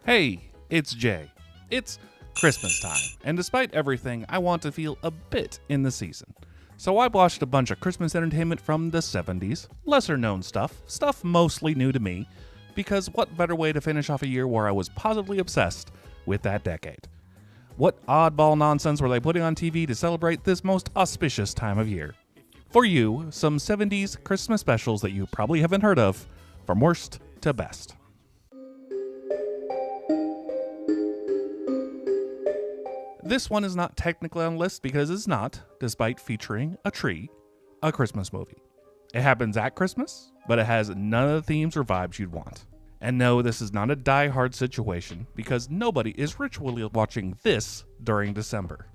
Hey, it's Jay. It's Christmas time, and despite everything, I want to feel a bit in the season. So I watched a bunch of Christmas entertainment from the 70s, lesser known stuff mostly new to me, because what better way to finish off a year where I was positively obsessed with that decade? What oddball nonsense were they putting on TV to celebrate this most auspicious time of year? For you, some 70s Christmas specials that you probably haven't heard of, from worst to best. This one is not technically on the list because it's not, despite featuring a tree, a Christmas movie. It happens at Christmas, but it has none of the themes or vibes you'd want. And no, this is not a die-hard situation because nobody is ritually watching this during December.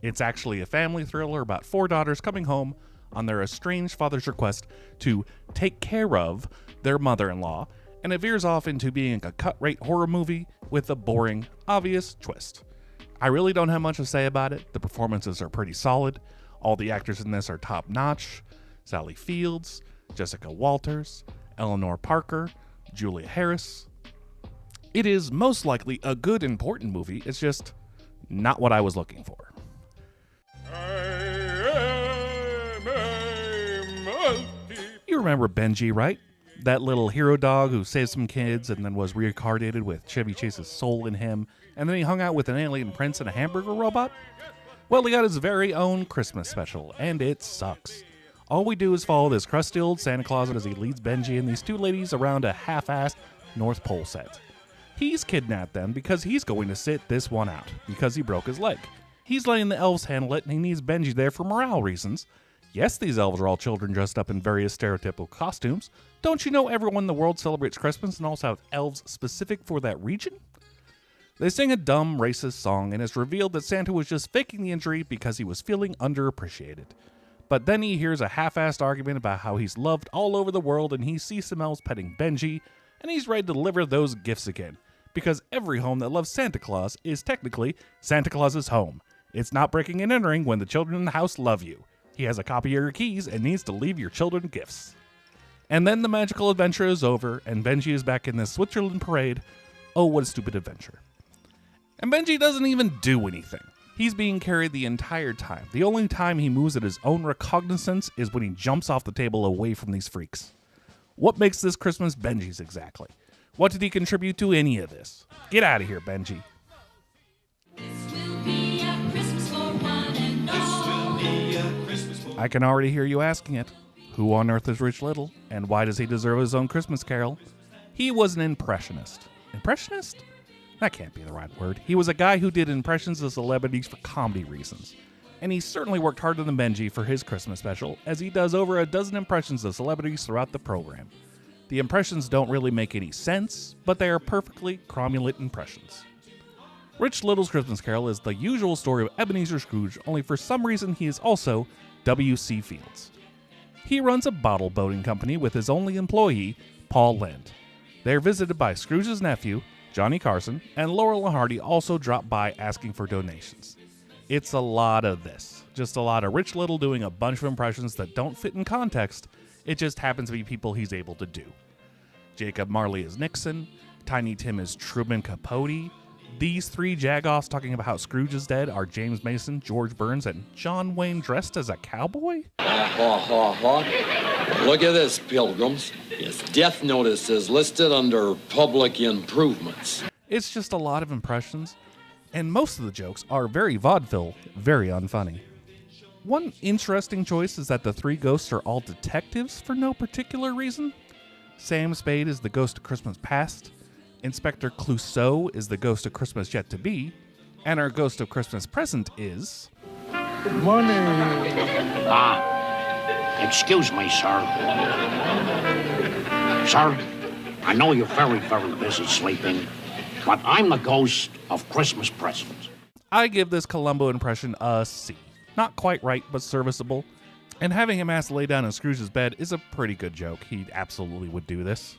It's actually a family thriller about 4 daughters coming home on their estranged father's request to take care of their mother-in-law, and it veers off into being a cut-rate horror movie with a boring, obvious twist. I really don't have much to say about it. The performances are pretty solid. All the actors in this are top-notch. Sally Fields, Jessica Walters, Eleanor Parker, Julia Harris. It is most likely a good, important movie. It's just not what I was looking for. You remember Benji, right? That little hero dog who saved some kids and then was reincarnated with Chevy Chase's soul in him, and then he hung out with an alien prince and a hamburger robot? Well, he got his very own Christmas special, and it sucks. All we do is follow this crusty old Santa Claus as he leads Benji and these 2 ladies around a half-assed North Pole set. He's kidnapped them because he's going to sit this one out, because he broke his leg. He's letting the elves handle it, and he needs Benji there for morale reasons. Yes, these elves are all children dressed up in various stereotypical costumes. Don't you know everyone in the world celebrates Christmas and also have elves specific for that region? They sing a dumb, racist song, and it's revealed that Santa was just faking the injury because he was feeling underappreciated. But then he hears a half-assed argument about how he's loved all over the world, and he sees some elves petting Benji, and he's ready to deliver those gifts again. Because every home that loves Santa Claus is technically Santa Claus's home. It's not breaking and entering when the children in the house love you. He has a copy of your keys and needs to leave your children gifts. And then the magical adventure is over, and Benji is back in this Switzerland parade. Oh, what a stupid adventure. And Benji doesn't even do anything. He's being carried the entire time. The only time he moves at his own recognizance is when he jumps off the table away from these freaks. What makes this Christmas Benji's exactly? What did he contribute to any of this? Get out of here, Benji. I can already hear you asking it. Who on earth is Rich Little, and why does he deserve his own Christmas carol? He was an impressionist. Impressionist? That can't be the right word. He was a guy who did impressions of celebrities for comedy reasons. And he certainly worked harder than Benji for his Christmas special, as he does over a dozen impressions of celebrities throughout the program. The impressions don't really make any sense, but they are perfectly cromulent impressions. Rich Little's Christmas Carol is the usual story of Ebenezer Scrooge, only for some reason he is also W.C. Fields. He runs a bottle boating company with his only employee, Paul Lynde. They are visited by Scrooge's nephew, Johnny Carson, and Laurel and Hardy also drop by asking for donations. It's a lot of this. Just a lot of Rich Little doing a bunch of impressions that don't fit in context. It just happens to be people he's able to do. Jacob Marley is Nixon, Tiny Tim is Truman Capote. These 3 jagoffs talking about how Scrooge is dead are James Mason, George Burns, and John Wayne dressed as a cowboy? Look at this, pilgrims. His death notice is listed under public improvements. It's just a lot of impressions, and most of the jokes are very vaudeville, very unfunny. One interesting choice is that the 3 ghosts are all detectives for no particular reason. Sam Spade is the ghost of Christmas past, Inspector Clouseau is the ghost of Christmas yet to be, and our ghost of Christmas present is... Good morning. Excuse me, sir. Sir, I know you're very, very busy sleeping, but I'm the ghost of Christmas present. I give this Columbo impression a C. Not quite right, but serviceable. And having him asked to lay down in Scrooge's bed is a pretty good joke. He absolutely would do this.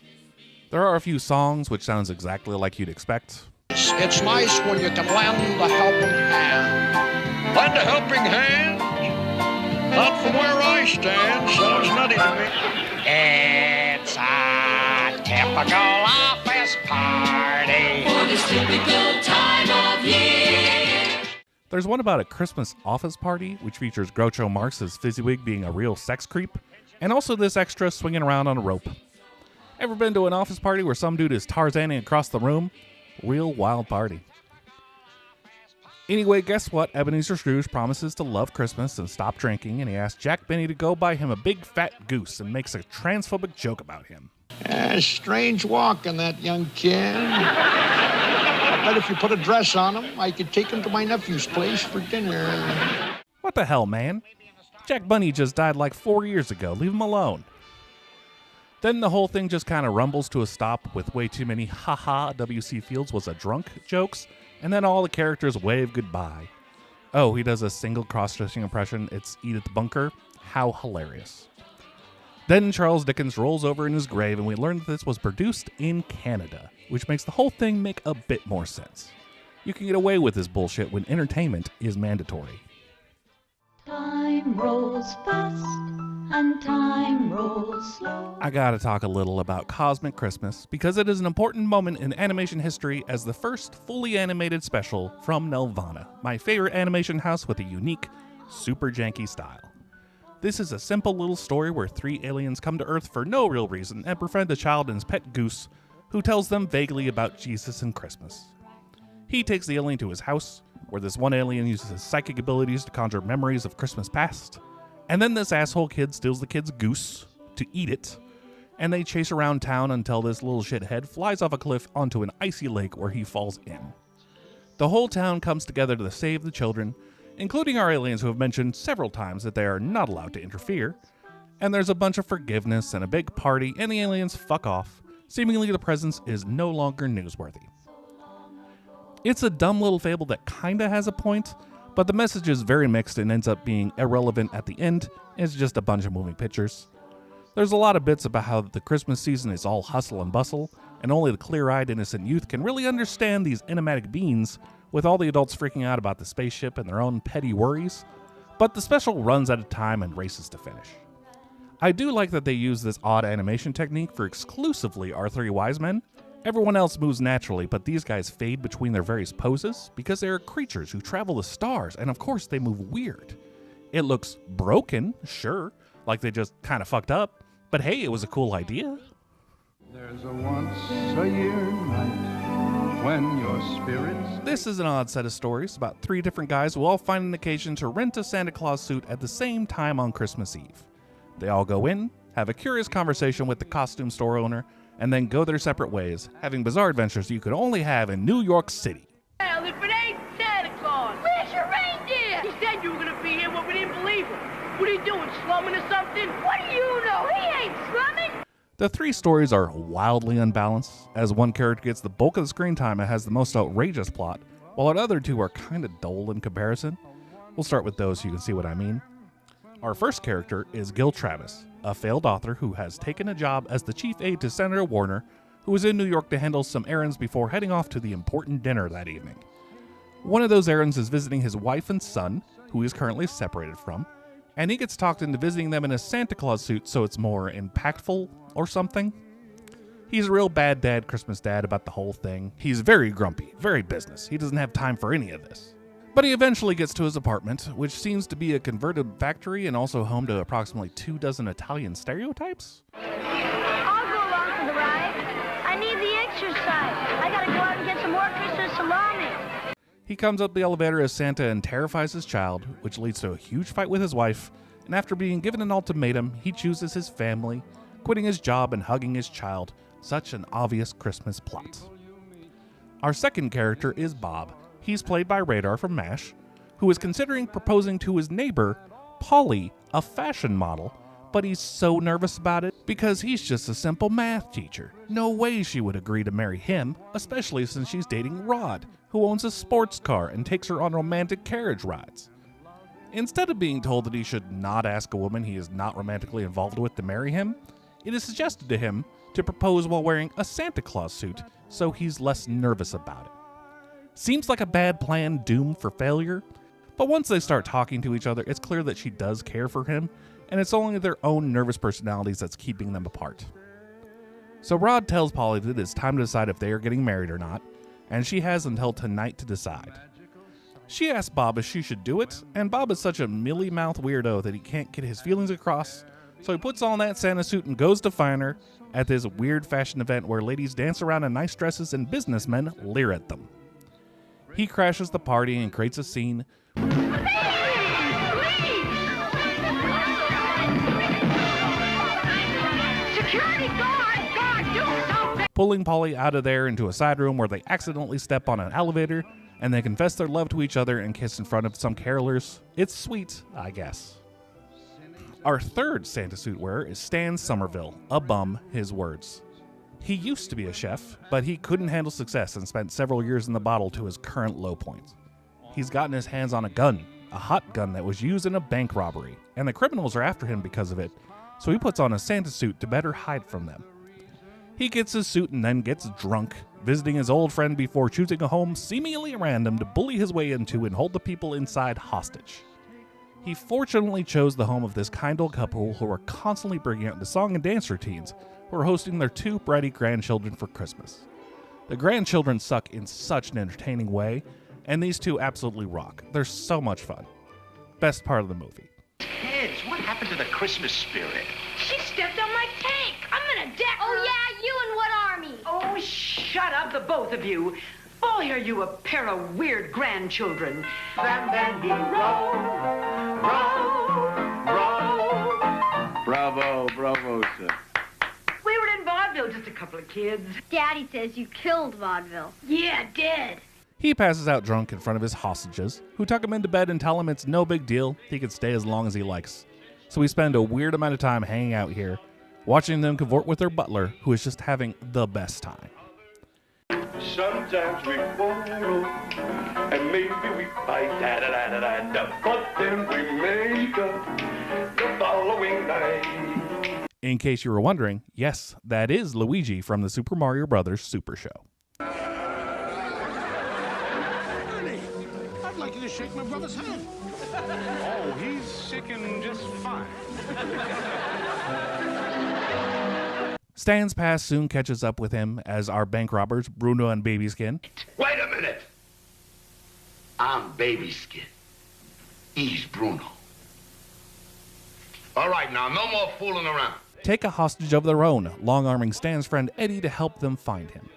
There are a few songs which sounds exactly like you'd expect. It's nice when you can lend a helping hand. Lend a helping hand? Not from where I stand, sounds nutty to me. It's a typical office party. typical time of year. There's one about a Christmas office party, which features Groucho Marx as Fezziwig being a real sex creep, and also this extra swinging around on a rope. Ever been to an office party where some dude is Tarzaning across the room? Real wild party. Anyway, guess what? Ebenezer Scrooge promises to love Christmas and stop drinking, and he asks Jack Benny to go buy him a big fat goose and makes a transphobic joke about him. Strange walk on that young kid. I bet if you put a dress on him, I could take him to my nephew's place for dinner. What the hell, man? Jack Bunny just died like 4 years ago. Leave him alone. Then the whole thing just kind of rumbles to a stop with way too many haha W.C. Fields was a drunk jokes, and then all the characters wave goodbye. Oh, he does a single cross-dressing impression. It's Edith Bunker. How hilarious. Then Charles Dickens rolls over in his grave, and we learn that this was produced in Canada, which makes the whole thing make a bit more sense. You can get away with this bullshit when entertainment is mandatory. Time rolls fast and time rolls slow. I gotta talk a little about Cosmic Christmas because it is an important moment in animation history as the first fully animated special from Nelvana, my favorite animation house with a unique, super janky style. This is a simple little story where 3 aliens come to Earth for no real reason and befriend a child and his pet goose who tells them vaguely about Jesus and Christmas. He takes the alien to his house, where this one alien uses his psychic abilities to conjure memories of Christmas past, and then this asshole kid steals the kid's goose to eat it, and they chase around town until this little shithead flies off a cliff onto an icy lake where he falls in. The whole town comes together to save the children, including our aliens who have mentioned several times that they are not allowed to interfere, and there's a bunch of forgiveness and a big party, and the aliens fuck off. Seemingly the presence is no longer newsworthy. It's a dumb little fable that kinda has a point, but the message is very mixed and ends up being irrelevant at the end. It's just a bunch of moving pictures. There's a lot of bits about how the Christmas season is all hustle and bustle, and only the clear-eyed innocent youth can really understand these enigmatic beings, with all the adults freaking out about the spaceship and their own petty worries, but the special runs out of time and races to finish. I do like that they use this odd animation technique for exclusively our 3 wise men. Everyone else moves naturally, but these guys fade between their various poses because they are creatures who travel the stars, and of course they move weird. It looks broken, sure, like they just kind of fucked up, but hey, it was a cool idea. There's a once-a-year night when your spirits... This is an odd set of stories about 3 different guys who all find an occasion to rent a Santa Claus suit at the same time on Christmas Eve. They all go in, have a curious conversation with the costume store owner, and then go their separate ways, having bizarre adventures you could only have in New York City. Well, if it ain't Santa Claus. Where's your reindeer? He said you were gonna be here, but we didn't believe him. What are you doing, slumming or something? What do you know? He ain't slumming. The 3 stories are wildly unbalanced, as one character gets the bulk of the screen time and has the most outrageous plot, while the other 2 are kinda dull in comparison. We'll start with those so you can see what I mean. Our first character is Gil Travis, a failed author who has taken a job as the chief aide to Senator Warner, who is in New York to handle some errands before heading off to the important dinner that evening. One of those errands is visiting his wife and son, who he is currently separated from, and he gets talked into visiting them in a Santa Claus suit so it's more impactful or something. He's a real bad dad, Christmas dad about the whole thing. He's very grumpy, very business. He doesn't have time for any of this. But he eventually gets to his apartment, which seems to be a converted factory and also home to approximately 24 Italian stereotypes. I'll go along for the ride. I need the exercise. I gotta go out and get some more Christmas salami. He comes up the elevator as Santa and terrifies his child, which leads to a huge fight with his wife, and after being given an ultimatum, he chooses his family, quitting his job and hugging his child. Such an obvious Christmas plot. Our second character is Bob. He's played by Radar from MASH, who is considering proposing to his neighbor, Polly, a fashion model, but he's so nervous about it because he's just a simple math teacher. No way she would agree to marry him, especially since she's dating Rod, who owns a sports car and takes her on romantic carriage rides. Instead of being told that he should not ask a woman he is not romantically involved with to marry him, it is suggested to him to propose while wearing a Santa Claus suit so he's less nervous about it. Seems like a bad plan doomed for failure, but once they start talking to each other, it's clear that she does care for him, and it's only their own nervous personalities that's keeping them apart. So Rod tells Polly that it's time to decide if they are getting married or not, and she has until tonight to decide. She asks Bob if she should do it, and Bob is such a mealy-mouthed weirdo that he can't get his feelings across, so he puts on that Santa suit and goes to find her at this weird fashion event where ladies dance around in nice dresses and businessmen leer at them. He crashes the party and creates a scene, Security guard, do something! pulling Polly out of there into a side room where they accidentally step on an elevator, and they confess their love to each other and kiss in front of some carolers. It's sweet, I guess. Our third Santa suit wearer is Stan Somerville, a bum, his words. He used to be a chef, but he couldn't handle success and spent several years in the bottle to his current low point. He's gotten his hands on a gun, a hot gun that was used in a bank robbery, and the criminals are after him because of it, so he puts on a Santa suit to better hide from them. He gets his suit and then gets drunk, visiting his old friend before choosing a home seemingly random to bully his way into and hold the people inside hostage. He fortunately chose the home of this kind old couple who are constantly bringing out the song and dance routines, who are hosting their 2 bratty grandchildren for Christmas. The grandchildren suck in such an entertaining way, and these two absolutely rock. They're so much fun. Best part of the movie. Kids, what happened to the Christmas spirit? She stepped on my tank. I'm gonna deck her. Oh, yeah, you and what army? Oh, shut up, the both of you. Boy, are you a pair of weird grandchildren. And then he rolled. Bravo, sir. We were in vaudeville, just a couple of kids. Daddy says you killed vaudeville. Yeah, dead. He passes out drunk in front of his hostages, who tuck him into bed and tell him it's no big deal, he can stay as long as he likes. So we spend a weird amount of time hanging out here, watching them cavort with their butler, who is just having the best time. Sometimes we quarrel, and maybe we fight, but then we make up the following night. In case you were wondering, yes, that is Luigi from the Super Mario Bros. Super Show. Ernie, I'd like you to shake my brother's hand. Oh, he's sicking just fine. Stan's past soon catches up with him as our bank robbers, Bruno and Babyskin, Wait a minute. I'm Babyskin. He's Bruno. All right, now, no more fooling around. take a hostage of their own, long-arming Stan's friend Eddie to help them find him.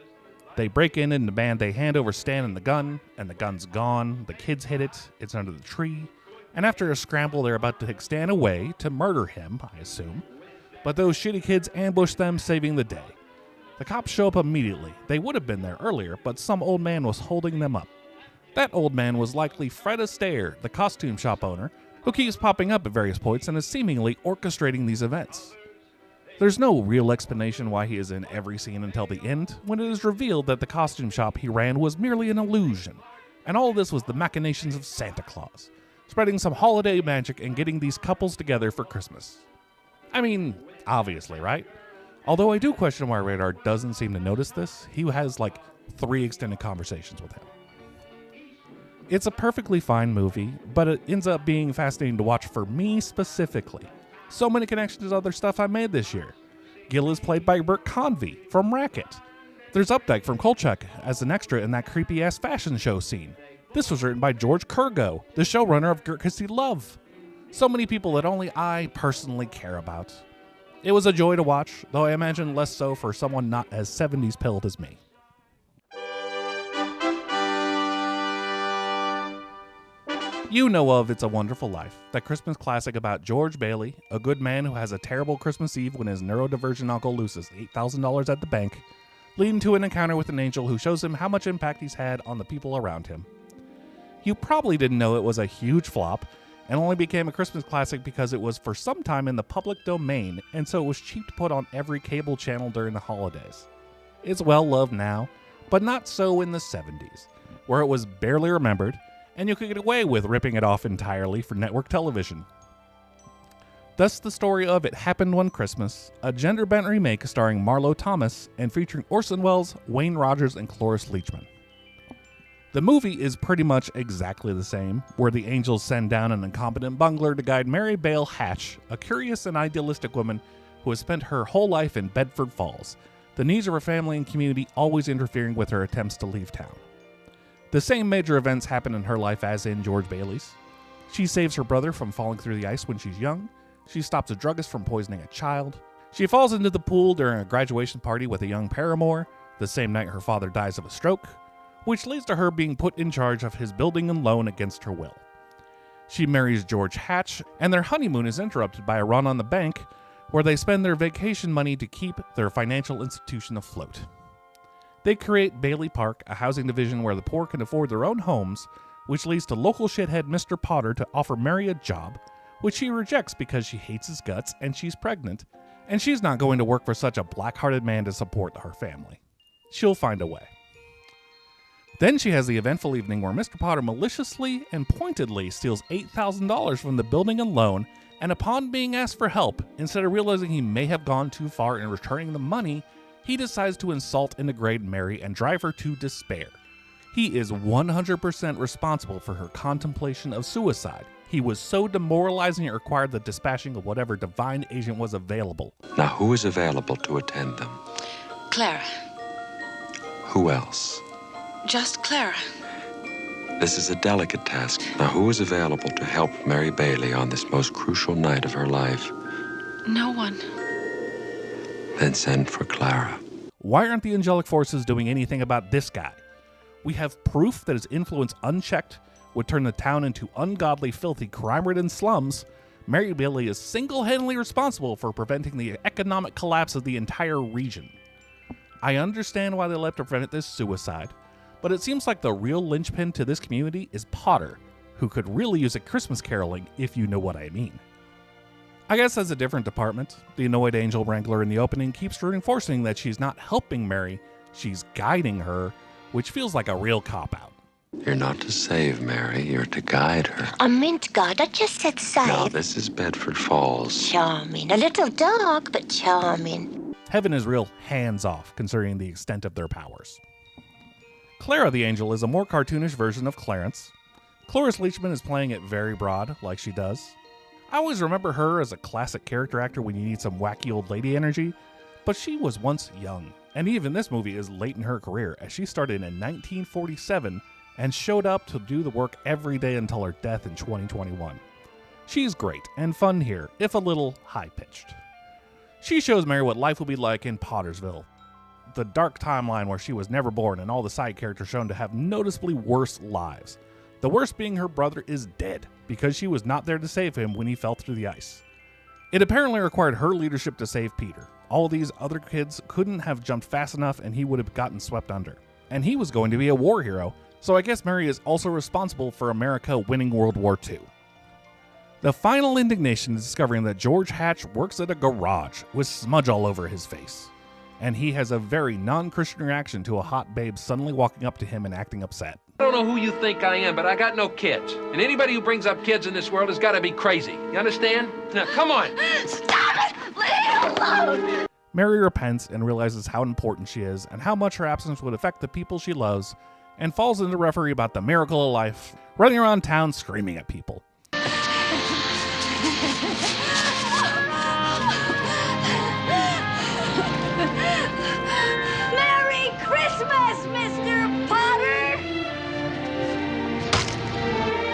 They break in and demand they hand over Stan and the gun's gone, the kids hit it, it's under the tree, and after a scramble they're about to take Stan away to murder him, I assume, but those shitty kids ambush them, saving the day. The cops show up immediately. They would have been there earlier, but some old man was holding them up. That old man was likely Fred Astaire, the costume shop owner, who keeps popping up at various points and is seemingly orchestrating these events. There's no real explanation why he is in every scene until the end, when it is revealed that the costume shop he ran was merely an illusion, and all this was the machinations of Santa Claus, spreading some holiday magic and getting these couples together for Christmas. I mean, obviously, right? Although I do question why Radar doesn't seem to notice this. He has like 3 extended conversations with him. It's a perfectly fine movie, but it ends up being fascinating to watch for me specifically. So many connections to other stuff I made this year. Gil is played by Bert Convey from Racket. There's Updike from Kolchak as an extra in that creepy-ass fashion show scene. This was written by George Kurgo, the showrunner of Courtesy Love. So many people that only I personally care about. It was a joy to watch, though I imagine less so for someone not as 70s pilled as me. You know of It's a Wonderful Life, that Christmas classic about George Bailey, a good man who has a terrible Christmas Eve when his neurodivergent uncle loses $8,000 at the bank, leading to an encounter with an angel who shows him how much impact he's had on the people around him. You probably didn't know it was a huge flop, and only became a Christmas classic because it was for some time in the public domain, and so it was cheap to put on every cable channel during the holidays. It's well loved now, but not so in the 70s, where it was barely remembered, and you could get away with ripping it off entirely for network television. Thus the story of It Happened One Christmas, a gender-bent remake starring Marlo Thomas and featuring Orson Welles, Wayne Rogers, and Cloris Leachman. The movie is pretty much exactly the same, where the angels send down an incompetent bungler to guide Mary Bale Hatch, a curious and idealistic woman who has spent her whole life in Bedford Falls, the needs of her family and community always interfering with her attempts to leave town. The same major events happen in her life as in George Bailey's. She saves her brother from falling through the ice when she's young. She stops a druggist from poisoning a child. She falls into the pool during a graduation party with a young paramour, the same night her father dies of a stroke, which leads to her being put in charge of his building and loan against her will. She marries George Hatch, and their honeymoon is interrupted by a run on the bank, where they spend their vacation money to keep their financial institution afloat. They create Bailey Park, a housing division where the poor can afford their own homes, which leads to local shithead Mr. Potter to offer Mary a job, which she rejects because she hates his guts and she's pregnant, and she's not going to work for such a black-hearted man to support her family. She'll find a way. Then she has the eventful evening where Mr. Potter maliciously and pointedly steals $8,000 from the building and loan, and upon being asked for help, instead of realizing he may have gone too far in returning the money, he decides to insult and degrade Mary and drive her to despair. He is 100% responsible for her contemplation of suicide. He was so demoralizing it required the dispatching of whatever divine agent was available. Now, who is available to attend them? Clara. Who else? Just Clara. This is a delicate task. Now, who is available to help Mary Bailey on this most crucial night of her life? No one. Then send for Clara. Why aren't the angelic forces doing anything about this guy? We have proof that his influence unchecked would turn the town into ungodly, filthy, crime-ridden slums. Mary Bailey is single-handedly responsible for preventing the economic collapse of the entire region. I understand why they left to prevent this suicide, but it seems like the real linchpin to this community is Potter, who could really use a Christmas caroling, if you know what I mean. I guess that's a different department. The annoyed angel wrangler in the opening keeps reinforcing that she's not helping Mary, she's guiding her, which feels like a real cop-out. You're not to save Mary, you're to guide her. I meant God, I just said save. No, this is Bedford Falls. Charming. A little dark, but charming. Heaven is real hands-off, considering the extent of their powers. Clara the Angel is a more cartoonish version of Clarence. Cloris Leachman is playing it very broad, like she does. I always remember her as a classic character actor when you need some wacky old lady energy, but she was once young, and even this movie is late in her career, as she started in 1947 and showed up to do the work every day until her death in 2021. She's great and fun here, if a little high-pitched. She shows Mary what life will be like in Pottersville, the dark timeline where she was never born and all the side characters shown to have noticeably worse lives. The worst being her brother is dead because she was not there to save him when he fell through the ice. It apparently required her leadership to save Peter. All these other kids couldn't have jumped fast enough and he would have gotten swept under. And he was going to be a war hero, so I guess Mary is also responsible for America winning World War II. The final indignation is discovering that George Hatch works at a garage with smudge all over his face. And he has a very non-Christian reaction to a hot babe suddenly walking up to him and acting upset. I don't know who you think I am, but I got no kids. And anybody who brings up kids in this world has got to be crazy. You understand? Now, come on. Stop it! Leave it alone! Mary repents and realizes how important she is and how much her absence would affect the people she loves, and falls into reverie about the miracle of life, running around town screaming at people. Merry Christmas, Mr. Potter!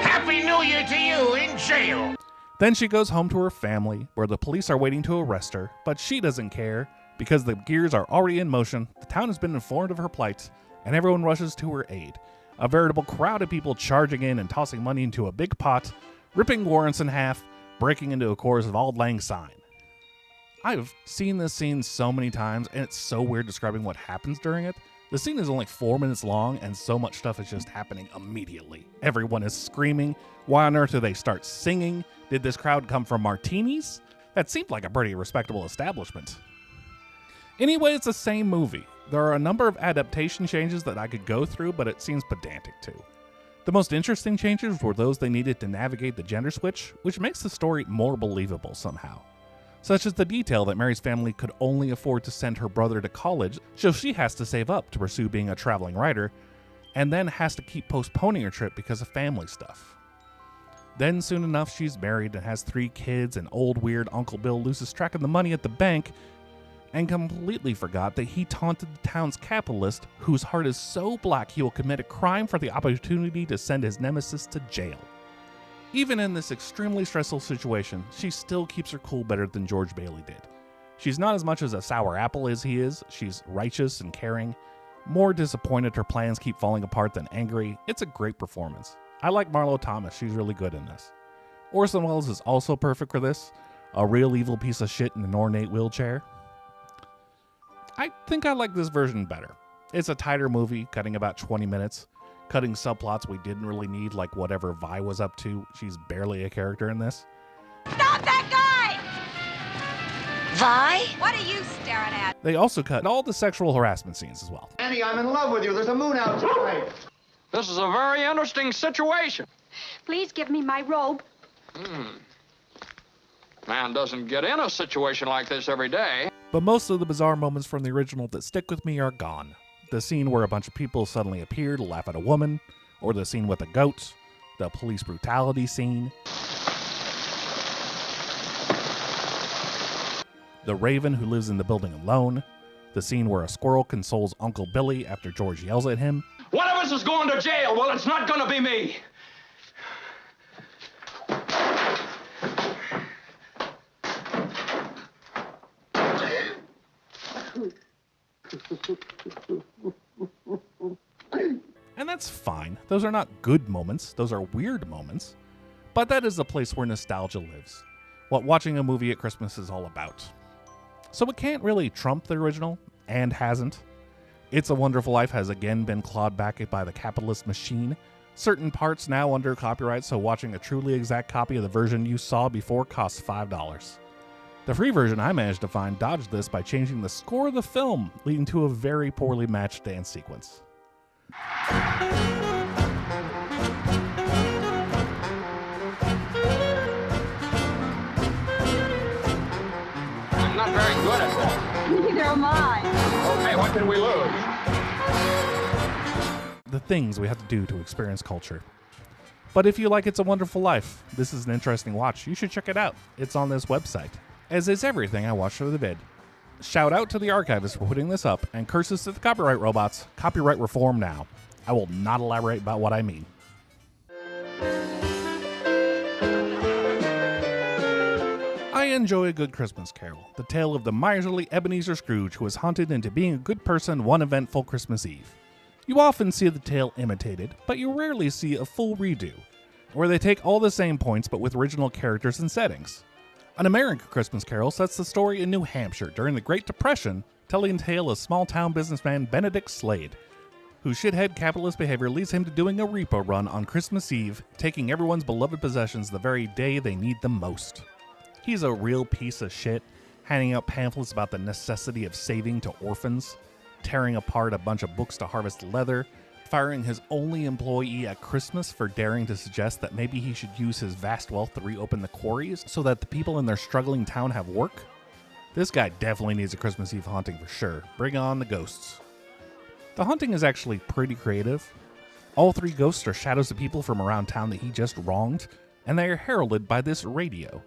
Happy New Year to you in jail! Then she goes home to her family, where the police are waiting to arrest her, but she doesn't care, because the gears are already in motion, the town has been informed of her plight, and everyone rushes to her aid. A veritable crowd of people charging in and tossing money into a big pot, ripping warrants in half, breaking into a chorus of Auld Lang Syne. I've seen this scene so many times, and it's so weird describing what happens during it. The scene is only 4 minutes long, and so much stuff is just happening immediately. Everyone is screaming. Why on earth do they start singing? Did this crowd come from Martinis? That seemed like a pretty respectable establishment. Anyway, it's the same movie. There are a number of adaptation changes that I could go through, but it seems pedantic too. The most interesting changes were those they needed to navigate the gender switch, which makes the story more believable somehow. Such as the detail that Mary's family could only afford to send her brother to college, so she has to save up to pursue being a traveling writer, and then has to keep postponing her trip because of family stuff. Then soon enough she's married and has 3 kids, and old weird Uncle Bill loses track of the money at the bank, and completely forgot that he taunted the town's capitalist whose heart is so black he will commit a crime for the opportunity to send his nemesis to jail. Even in this extremely stressful situation, she still keeps her cool better than George Bailey did. She's not as much as a sour apple as he is. She's righteous and caring, more disappointed her plans keep falling apart than angry. It's a great performance. I like Marlo Thomas, she's really good in this. Orson Welles is also perfect for this, a real evil piece of shit in an ornate wheelchair. I think I like this version better. It's a tighter movie, cutting about 20 minutes, cutting subplots we didn't really need, like whatever Vi was up to. She's barely a character in this. Stop that guy! Vi? What are you staring at? They also cut all the sexual harassment scenes as well. Annie, I'm in love with you. There's a moon out tonight. This is a very interesting situation. Please give me my robe. Man doesn't get in a situation like this every day. But most of the bizarre moments from the original that stick with me are gone. The scene where a bunch of people suddenly appear to laugh at a woman, or the scene with the goats, the police brutality scene, the raven who lives in the building alone, the scene where a squirrel consoles Uncle Billy after George yells at him. One of us is going to jail. Well, it's not going to be me. And that's fine. Those are not good moments. Those are weird moments. But that is the place where nostalgia lives. What watching a movie at Christmas is all about. So it can't really trump the original, and hasn't. It's a Wonderful Life has again been clawed back by the capitalist machine. Certain parts now under copyright, so watching a truly exact copy of the version you saw before costs $5. The free version I managed to find dodged this by changing the score of the film, leading to a very poorly matched dance sequence. I'm not very good at that. Neither am I. Okay, what did we lose? The things we have to do to experience culture. But if you like It's a Wonderful Life, this is an interesting watch. You should check it out. It's on this website, as is everything I watched for the vid. Shout out to the archivist for putting this up, and curses to the copyright robots. Copyright reform now. I will not elaborate about what I mean. I enjoy a good Christmas Carol, the tale of the miserly Ebenezer Scrooge who is haunted into being a good person one eventful Christmas Eve. You often see the tale imitated, but you rarely see a full redo, where they take all the same points but with original characters and settings. An American Christmas Carol sets the story in New Hampshire during the Great Depression, telling the tale of small-town businessman Benedict Slade, whose shithead capitalist behavior leads him to doing a repo run on Christmas Eve, taking everyone's beloved possessions the very day they need them most. He's a real piece of shit, handing out pamphlets about the necessity of saving to orphans, tearing apart a bunch of books to harvest leather, firing his only employee at Christmas for daring to suggest that maybe he should use his vast wealth to reopen the quarries so that the people in their struggling town have work. This guy definitely needs a Christmas Eve haunting for sure. Bring on the ghosts. The haunting is actually pretty creative. All three ghosts are shadows of people from around town that he just wronged, and they are heralded by this radio.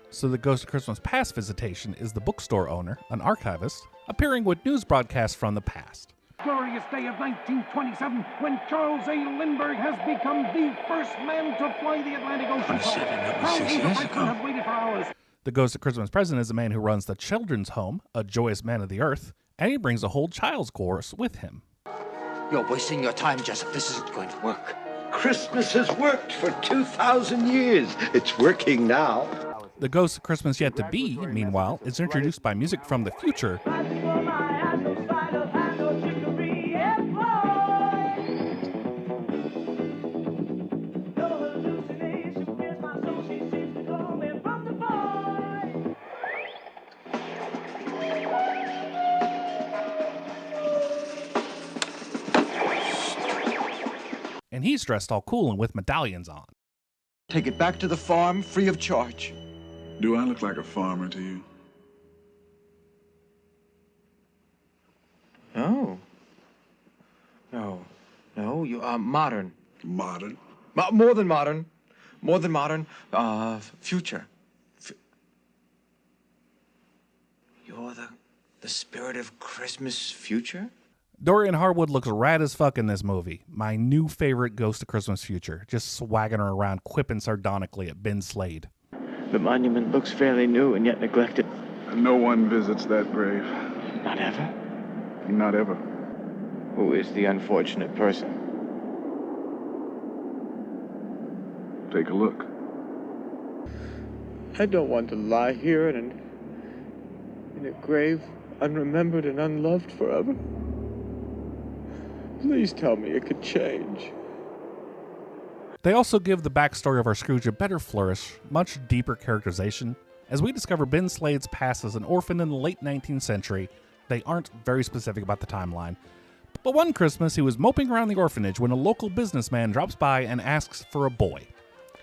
So the Ghost of Christmas Past visitation is the bookstore owner, an archivist, appearing with news broadcasts from the past. Glorious day of 1927 when Charles A. Lindbergh has become the first man to fly the Atlantic Ocean. Thousands of Frenchmen have waited for hours. The Ghost of Christmas Present is a man who runs the Children's Home, a joyous man of the earth, and he brings a whole child's chorus with him. You're wasting your time, Jessup. This isn't going to work. Christmas has worked for 2,000 years. It's working now. The Ghost of Christmas Yet to Be, meanwhile, is introduced by music from the future, and he's dressed all cool and with medallions on. Take it back to the farm free of charge. Do I look like a farmer to you? No. No, you are modern. Modern? More than modern. More than modern. Future. You're the The spirit of Christmas future? Dorian Harwood looks rad as fuck in this movie. My new favorite Ghost of Christmas Future, just swagging around, quipping sardonically at Ben Slade. The monument looks fairly new and yet neglected. No one visits that grave. Not ever? Not ever. Who is the unfortunate person? Take a look. I don't want to lie here in a grave, unremembered and unloved forever. Please tell me it could change. They also give the backstory of our Scrooge a better flourish, much deeper characterization. As we discover Ben Slade's past as an orphan in the late 19th century, they aren't very specific about the timeline. But one Christmas, he was moping around the orphanage when a local businessman drops by and asks for a boy.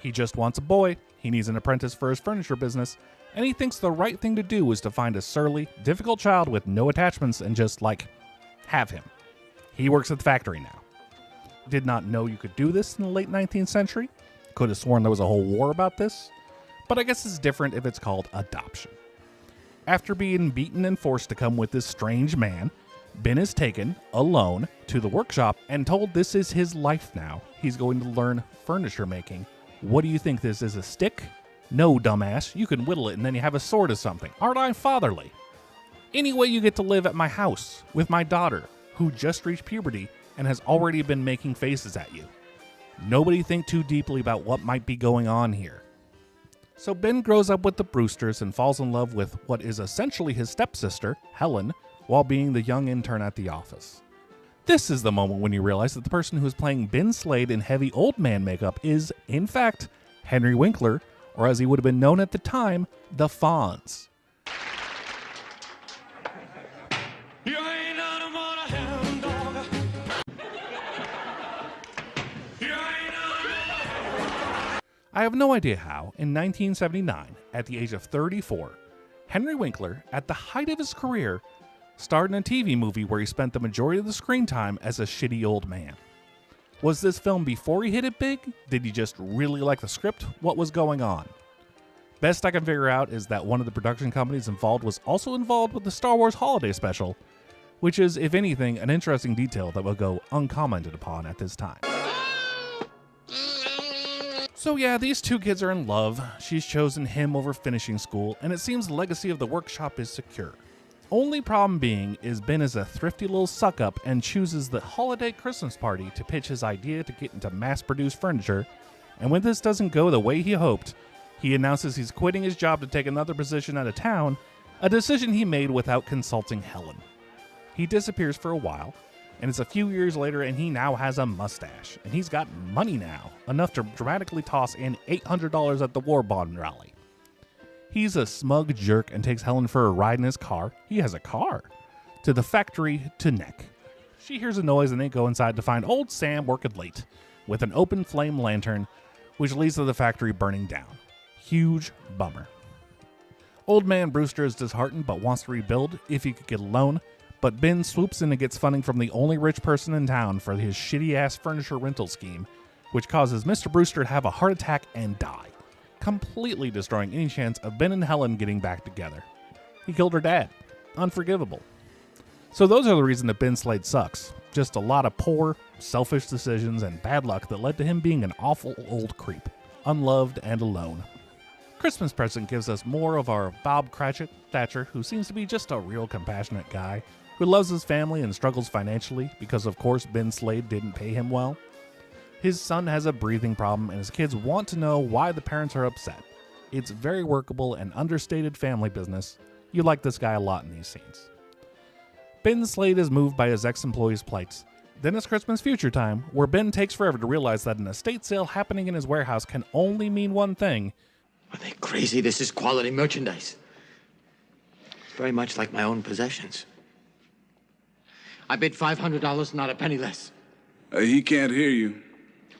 He just wants a boy, he needs an apprentice for his furniture business, and he thinks the right thing to do is to find a surly, difficult child with no attachments and just, have him. He works at the factory now. Did not know you could do this in the late 19th century. Could have sworn there was a whole war about this. But I guess it's different if it's called adoption. After being beaten and forced to come with this strange man, Ben is taken, alone, to the workshop and told this is his life now. He's going to learn furniture making. What do you think this is, a stick? No, dumbass, you can whittle it and then you have a sword or something. Aren't I fatherly? Anyway, you get to live at my house with my daughter, who just reached puberty and has already been making faces at you. Nobody think too deeply about what might be going on here. So Ben grows up with the Brewsters and falls in love with what is essentially his stepsister, Helen, while being the young intern at the office. This is the moment when you realize that the person who is playing Ben Slade in heavy old man makeup is, in fact, Henry Winkler, or as he would have been known at the time, the Fonz. I have no idea how, in 1979, at the age of 34, Henry Winkler, at the height of his career, starred in a TV movie where he spent the majority of the screen time as a shitty old man. Was this film before he hit it big? Did he just really like the script? What was going on? Best I can figure out is that one of the production companies involved was also involved with the Star Wars Holiday Special, which is, if anything, an interesting detail that will go uncommented upon at this time. So yeah, these two kids are in love. She's chosen him over finishing school, and it seems the legacy of the workshop is secure. Only problem being is Ben is a thrifty little suck-up and chooses the holiday Christmas party to pitch his idea to get into mass-produced furniture, and when this doesn't go the way he hoped, he announces he's quitting his job to take another position out of town, a decision he made without consulting Helen. He disappears for a while, and it's a few years later and he now has a mustache, and he's got money now, enough to dramatically toss in $800 at the war bond rally. He's a smug jerk and takes Helen for a ride in his car. He has a car. To the factory to Neck. She hears a noise and they go inside to find old Sam working late with an open flame lantern, which leads to the factory burning down. Huge bummer. Old man Brewster is disheartened but wants to rebuild if he could get a loan, but Ben swoops in and gets funding from the only rich person in town for his shitty-ass furniture rental scheme, which causes Mr. Brewster to have a heart attack and die, completely destroying any chance of Ben and Helen getting back together. He killed her dad. Unforgivable. So those are the reasons that Ben Slade sucks. Just a lot of poor, selfish decisions and bad luck that led to him being an awful old creep, unloved and alone. Christmas Present gives us more of our Bob Cratchit Thatcher, who seems to be just a real compassionate guy, who loves his family and struggles financially because of course Ben Slade didn't pay him well. His son has a breathing problem and his kids want to know why the parents are upset. It's very workable and understated family business. You like this guy a lot in these scenes. Ben Slade is moved by his ex-employee's plights. Then it's Christmas Future Time, where Ben takes forever to realize that an estate sale happening in his warehouse can only mean one thing. Are they crazy? This is quality merchandise. Very much like my own possessions. I bid $500, not a penny less. He can't hear you.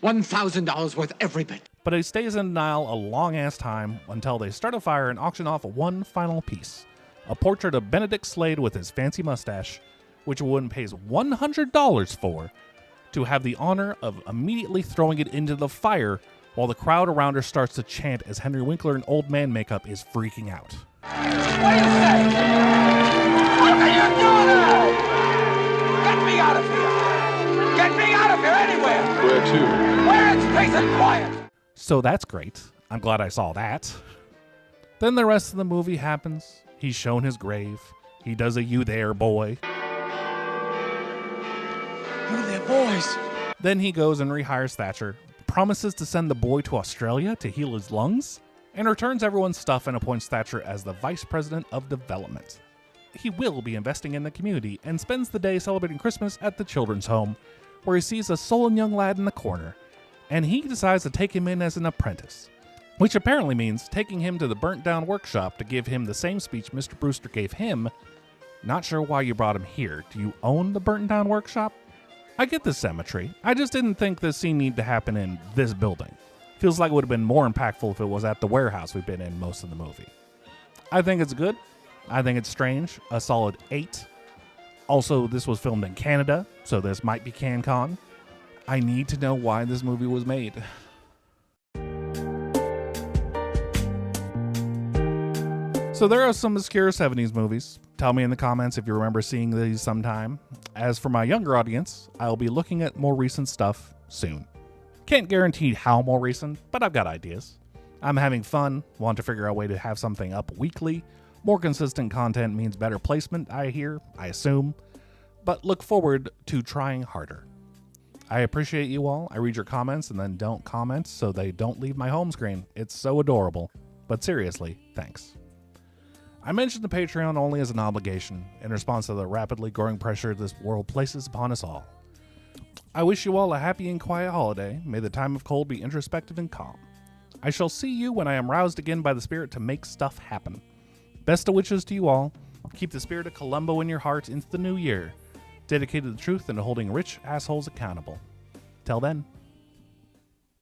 $1,000 worth every bit. But he stays in denial a long-ass time until they start a fire and auction off one final piece. A portrait of Benedict Slade with his fancy mustache, which a woman pays $100 for, to have the honor of immediately throwing it into the fire while the crowd around her starts to chant as Henry Winkler in old man makeup is freaking out. What do you say? Get me out of here! Get me out of here anywhere! Where to? Where it's peace and quiet! So that's great. I'm glad I saw that. Then the rest of the movie happens. He's shown his grave. He does a "You There, Boy." You there, boys! Then he goes and rehires Thatcher, promises to send the boy to Australia to heal his lungs, and returns everyone's stuff and appoints Thatcher as the Vice President of Development. He will be investing in the community and spends the day celebrating Christmas at the children's home, where he sees a sullen young lad in the corner, and he decides to take him in as an apprentice, which apparently means taking him to the burnt-down workshop to give him the same speech Mr. Brewster gave him. Not sure why you brought him here. Do you own the burnt-down workshop? I get the symmetry. I just didn't think this scene needed to happen in this building. Feels like it would have been more impactful if it was at the warehouse we've been in most of the movie. I think it's good. I think it's strange. A solid 8. Also, this was filmed in Canada, so this might be CanCon. I need to know why this movie was made. So there are some obscure 70s movies. Tell me in the comments if you remember seeing these sometime. As for my younger audience, I'll be looking at more recent stuff soon. Can't guarantee how more recent, but I've got ideas. I'm having fun, want to figure out a way to have something up weekly. More consistent content means better placement, I assume, but look forward to trying harder. I appreciate you all. I read your comments and then don't comment so they don't leave my home screen. It's so adorable. But seriously, thanks. I mentioned the Patreon only as an obligation in response to the rapidly growing pressure this world places upon us all. I wish you all a happy and quiet holiday. May the time of cold be introspective and calm. I shall see you when I am roused again by the spirit to make stuff happen. Best of wishes to you all. Keep the spirit of Columbo in your heart into the new year, dedicated to the truth and to holding rich assholes accountable. Till then.